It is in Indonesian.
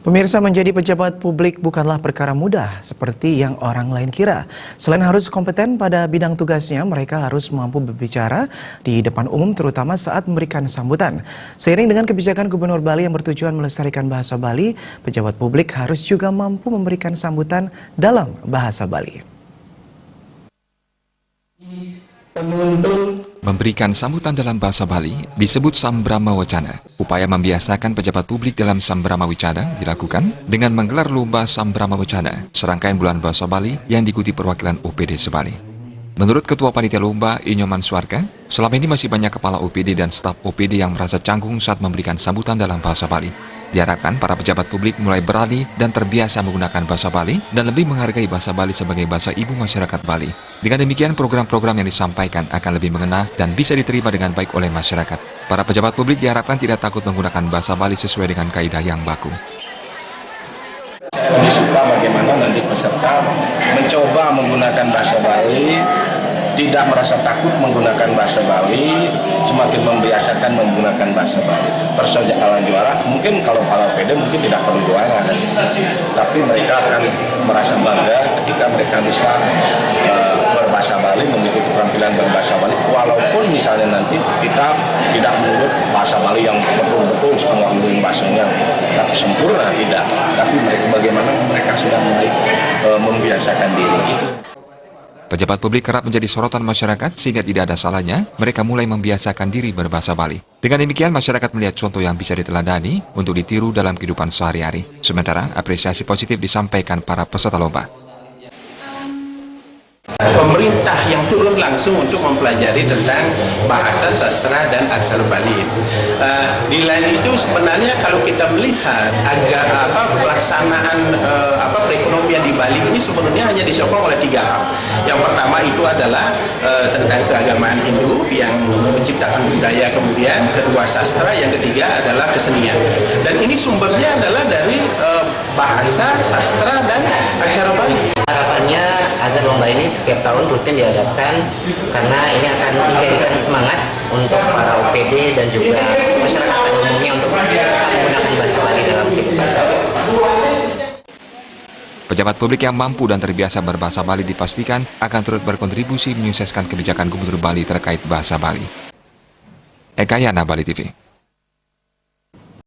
Pemirsa, menjadi pejabat publik bukanlah perkara mudah seperti yang orang lain kira. Selain harus kompeten pada bidang tugasnya, mereka harus mampu berbicara di depan umum terutama saat memberikan sambutan. Seiring dengan kebijakan Gubernur Bali yang bertujuan melestarikan bahasa Bali, pejabat publik harus juga mampu memberikan sambutan dalam bahasa Bali. Memberikan sambutan dalam bahasa Bali disebut Sambrama Wacana. Upaya membiasakan pejabat publik dalam Sambrama Wicana dilakukan dengan menggelar lomba Sambrama Wacana, serangkaian bulan bahasa Bali yang diikuti perwakilan OPD Sebali. Menurut Ketua Panitia Lomba, Inyoman Suarga, selama ini masih banyak kepala OPD dan staf OPD yang merasa canggung saat memberikan sambutan dalam bahasa Bali. Diharapkan para pejabat publik mulai beralih dan terbiasa menggunakan bahasa Bali dan lebih menghargai bahasa Bali sebagai bahasa ibu masyarakat Bali. Dengan demikian, program-program yang disampaikan akan lebih mengena dan bisa diterima dengan baik oleh masyarakat. Para pejabat publik diharapkan tidak takut menggunakan bahasa Bali sesuai dengan kaidah yang baku. Saya lebih suka bagaimana nanti peserta mencoba menggunakan bahasa Bali, tidak merasa takut menggunakan bahasa Bali, semakin membiasakan menggunakan bahasa Bali. Persoalan juara, mungkin kalau PD mungkin tidak perlu juara, tapi mereka akan merasa bangga ketika mereka bisa berbahasa Bali, memiliki keterampilan berbahasa Bali, walaupun misalnya nanti kita tidak menurut bahasa Bali yang betul-betul setengah mungkin bahasanya tak sempurna, tidak, tapi bagaimana mereka sudah mulai membiasakan diri. Pejabat publik kerap menjadi sorotan masyarakat sehingga tidak ada salahnya mereka mulai membiasakan diri berbahasa Bali. Dengan demikian, masyarakat melihat contoh yang bisa diteladani untuk ditiru dalam kehidupan sehari-hari. Sementara, apresiasi positif disampaikan para peserta lomba. Pemerintah yang turun langsung untuk mempelajari tentang bahasa, sastra, dan aksara Bali. Di lain itu sebenarnya kalau kita melihat pelaksanaan perekonomian di Bali ini sebenarnya hanya disokong oleh 3 hal. Yang pertama itu adalah tentang keagamaan Hindu yang menciptakan budaya, kemudian kedua sastra, yang ketiga adalah kesenian. Dan ini sumbernya adalah dari bahasa, sastra, dan aksara Bali. Harapannya agar lomba ini setiap tahun rutin diadakan karena ini akan menjadikan semangat untuk para OPD dan juga masyarakat pada umumnya untuk menggunakan bahasa Bali dalam kehidupan sehari-hari. Pejabat publik yang mampu dan terbiasa berbahasa Bali dipastikan akan turut berkontribusi menyukseskan kebijakan Gubernur Bali terkait bahasa Bali. Eka Yana, Bali TV.